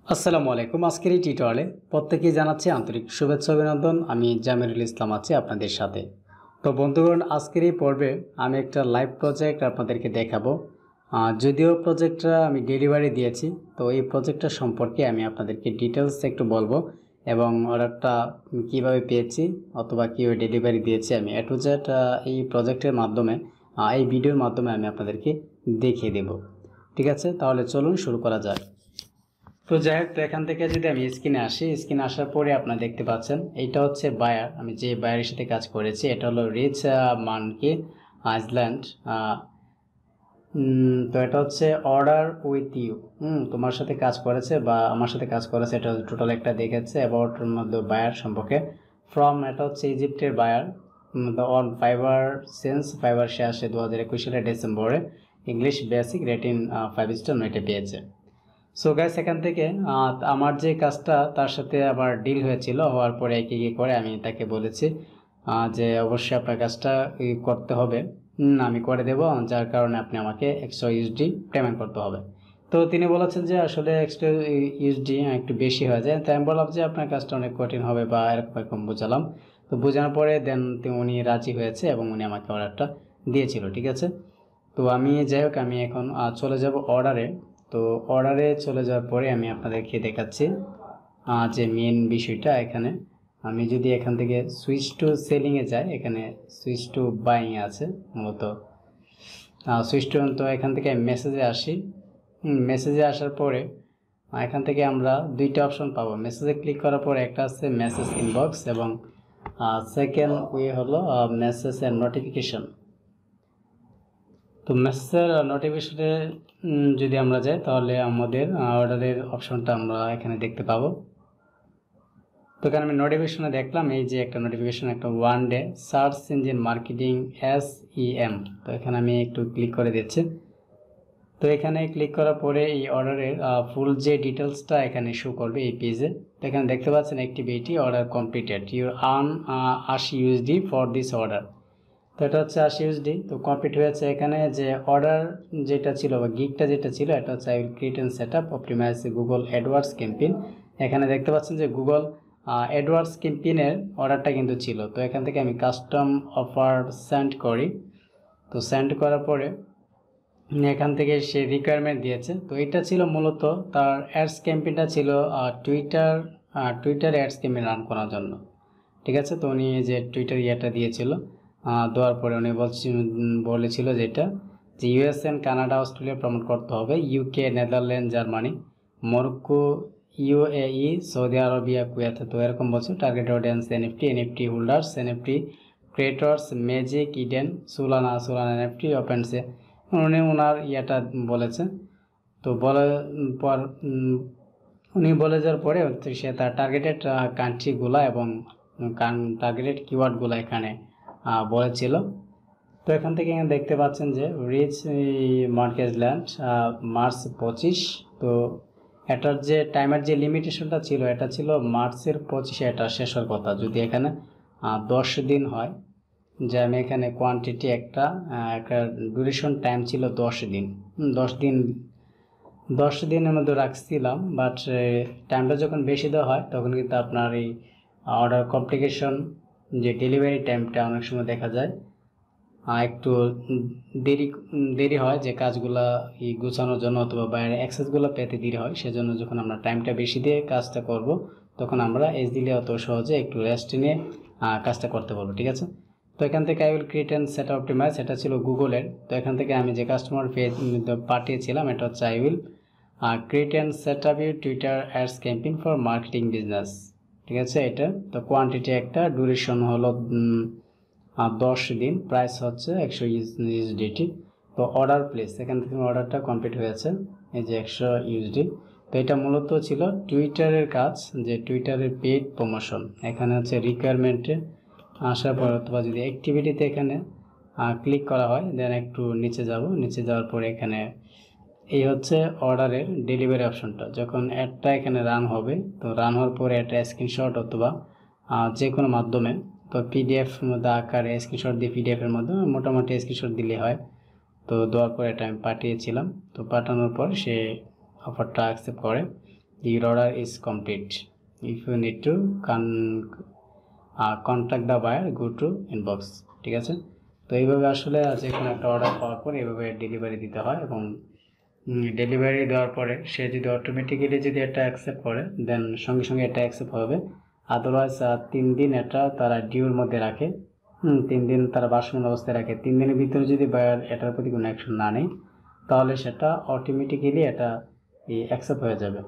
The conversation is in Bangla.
আসসালামু আলাইকুম। আজকের এই টিউটোরিয়ালে প্রত্যেকেই জানাচ্ছি আন্তরিক শুভেচ্ছা অভিনন্দন। আমি জামিরুল ইসলাম আছি আপনাদের সাথে। তো বন্ধুগণ, আজকের এই পর্বে আমি একটা লাইভ প্রজেক্ট আপনাদেরকে দেখাবো। যদিও প্রজেক্টটা আমি ডেলিভারি দিয়েছি, তো এই প্রজেক্টটা সম্পর্কে আমি আপনাদেরকে ডিটেলস একটু বলবো এবং অর্ডারটা কীভাবে পেয়েছি অথবা কীভাবে ডেলিভারি দিয়েছি আমি এ টু জেড এই প্রজেক্টের মাধ্যমে এই ভিডিওর মাধ্যমে আমি আপনাদেরকে দেখিয়ে দেব। ঠিক আছে, তাহলে চলুন শুরু করা যাক। তো যাই হোক, তো এখান থেকে যদি আমি স্ক্রিনে আসি, স্ক্রিনে আসার পরে আপনারা দেখতে পাচ্ছেন এইটা হচ্ছে বায়ার। আমি যে বায়ারের সাথে কাজ করেছি এটা হলো রিচ মানকি আইসল্যান্ড। তো এটা হচ্ছে অর্ডার উইথ ইউ। তোমার সাথে কাজ করেছে বা আমার সাথে কাজ করেছে, এটা টোটাল একটা দেখেছে অ্যাবাউটের মধ্যে বায়ার সম্পর্কে। ফ্রম এটা হচ্ছে ইজিপ্টের বায়ার অন ফাইবার সেন্স। ফাইবার সে আসে 2021 সালের ডিসেম্বরে। ইংলিশ বেসিক রেটিং 5 স্টার এটা পেয়েছে। সো গাইস, এখান থেকে আমার যে কাজটা তার সাথে আবার ডিল হয়েছিল, হওয়ার পরে কি করে আমি তাকে বলেছি যে অবশ্যই আপনার কাজটা করতে হবে, আমি করে দেব, যার কারণে আপনি আমাকে এক্সট্রা ইউএসডি পেমেন্ট করতে হবে। তো তিনি বলেছেন যে আসলে এক্সট্রা ইউএসডি একটু বেশি হয়ে যায়। তাই আমি বললাম যে আপনার কাজটা অনেক কঠিন হবে বা এরকম এরকম বুঝালাম। তো বোঝানোর পরে দেন উনি রাজি হয়েছে এবং উনি আমাকে অর্ডারটা দিয়েছিল। ঠিক আছে, তো আমি যাই হোক, আমি এখন চলে যাব অর্ডারে। তো অর্ডারে চলে যাওয়ার পরে আমি আপনাদেরকে দেখাচ্ছি যে মেন বিষয়টা। এখানে আমি যদি এখান থেকে সুইচ টু সেলিংয়ে যাই, এখানে সুইচ টু বাইংয়ে আছে মূলত সুইচ টু। তো এখান থেকে মেসেজে আসি। মেসেজে আসার পরে এখান থেকে আমরা দুইটা অপশন পাবো। মেসেজে ক্লিক করার পরে একটা আছে মেসেজ ইনবক্স এবং সেকেন্ড হলো মেসেজ এন্ড নোটিফিকেশন। তো মেসেজের নোটিফিকেশনে যদি আমরা যাই তাহলে আমাদের অর্ডারের অপশনটা আমরা এখানে দেখতে পাবো। তো এখানে আমি নোটিফিকেশনে দেখলাম এই যে একটা নোটিফিকেশন, একটা one day search engine marketing SEM। তো এখানে আমি একটু ক্লিক করে দিচ্ছি। তো এখানে ক্লিক করার পরে এই অর্ডারের ফুল যে ডিটেলসটা এখানে শো করবে এই পেজে। তো এখানে দেখতে পাচ্ছেন activity order completed, your earn 80 USD for this order. তো এটা হচ্ছে 80 USD। তো কমপ্লিট হয়েছে। এখানে যে অর্ডার যেটা ছিল বা গিগটা যেটা ছিল এটা হচ্ছে I will create and set up optimize Google AdWords campaign. এখানে দেখতে পাচ্ছেন যে গুগল অ্যাডওয়ার্ডস ক্যাম্পেইনের অর্ডারটা কিন্তু ছিল। তো এখান থেকে আমি কাস্টম অফার সেন্ড করি। তো সেন্ড করার পরে এখান থেকে সে রিকোয়ারমেন্ট দিয়েছে। তো এটা ছিল মূলত তার অ্যাডস ক্যাম্পেইনটা ছিল টুইটার অ্যাডস ক্যাম্পেইন রান করার জন্য। ঠিক আছে, তো উনি যে টুইটার ইয়েটা দিয়েছিল, দেওয়ার পরে উনি বলেছিল যেটা যে US and Canada Australia promote করতে হবে, UK Netherland Germany Morocco UAE Saudi Arabia Kuwait. তো এরকম বলছে। Target audience NFT holders, NFT creators, magic Eden, Solana NFT OpenSea. উনি ওনার ইয়েটা বলেছে। তো বলার পর উনি বলে যাওয়ার পরে সে তার টার্গেটেড কান্ট্রিগুলো এবং টার্গেটেড কিওয়ার্ডগুলো এখানে বলেছিল। তো এখান থেকে দেখতে পাচ্ছেন যে রিচ মার্কেজ ল্যান্ড মার্চ 25। তো এটার যে টাইমের যে লিমিটেশনটা ছিল এটা ছিল মার্চের 25-এ এটা শেষ হওয়ার কথা। যদি এখানে 10 দিন হয়, যে আমি এখানে কোয়ান্টিটি একটা ডিউরেশন টাইম ছিল 10 দিন। 10 দিনের মধ্যে রাখছিলাম, বাট টাইমটা যখন বেশি দেওয়া হয় তখন কিন্তু আপনার এই অর্ডার কমপ্লিকেশন যে ডেলিভারি টাইমটা অনেক সময় দেখা যায় একটু দেরি হয়, যে কাজগুলা গুছানোর জন্য অথবা বাইরে অ্যাক্সেসগুলো পেতে দেরি হয়। সেজন্য যখন আমরা টাইমটা বেশি দিয়ে কাজটা করব তখন আমরা দিলে অত সহজে একটু রেস্ট নিয়ে কাজটা করতে পারবো। ঠিক আছে, তো এখান থেকে I will create and set optimize, এটা ছিল গুগলের। তো এখান থেকে আমি যে কাস্টমার পেজ পাঠিয়েছিলাম এটা হচ্ছে I will create and set up your Twitter ads campaign for marketing business. ঠিক আছে, এটা তো কোয়ান্টিটি একটা, ডিউরেশন হলো 10 দিন, প্রাইস হচ্ছে 100 USD। তো অর্ডার প্লেস, এখান থেকে অর্ডারটা কমপ্লিট হয়েছে, এই যে 100 USD। তো এটা মূলত ছিল টুইটারের কাজ, যে টুইটারের পেইড প্রমোশন। এখানে হচ্ছে রিকোয়ারমেন্টে আসার পর অথবা যদি অ্যাক্টিভিটিতে এখানে ক্লিক করা হয়, দেন একটু নিচে যাব। নিচে যাওয়ার পরে এখানে এই হচ্ছে অর্ডারের ডেলিভারি অপশনটা। যখন অ্যাডটা এখানে রান হবে, তো রান হওয়ার পরে একটা স্ক্রিনশট অথবা যে কোনো মাধ্যমে, তো PDF মধ্যে আকারে স্ক্রিনশট দিয়ে PDF-এর মাধ্যমে মোটামুটি স্ক্রিনশট দিলে হয়। তো দেওয়ার পরে এটা আমি পাঠিয়েছিলাম। তো পাঠানোর পর সে অফারটা অ্যাকসেপ্ট করে your order is complete. If you need to contact the buyer, go to inbox. ঠিক আছে, তো এইভাবে আসলে যে কোনো একটা অর্ডার পাওয়ার পর এইভাবে ডেলিভারি দিতে হয়, এবং ডেলিভারি দেওয়ার পরে সে যদি অটোমেটিক্যালি যদি এটা অ্যাকসেপ্ট করে দেন সঙ্গে সঙ্গে এটা অ্যাকসেপ্ট হবে। আদারওয়াইজ 3 দিন এটা তারা ডিউর মধ্যে রাখে, 3 দিন তারা ভারসাম্য অবস্থায় রাখে। 3 দিনের ভিতরে যদি বায়ার এটার প্রতি কোনো অ্যাকশন না নেয় তাহলে সেটা অটোমেটিক্যালি এটা অ্যাকসেপ্ট হয়ে যাবে।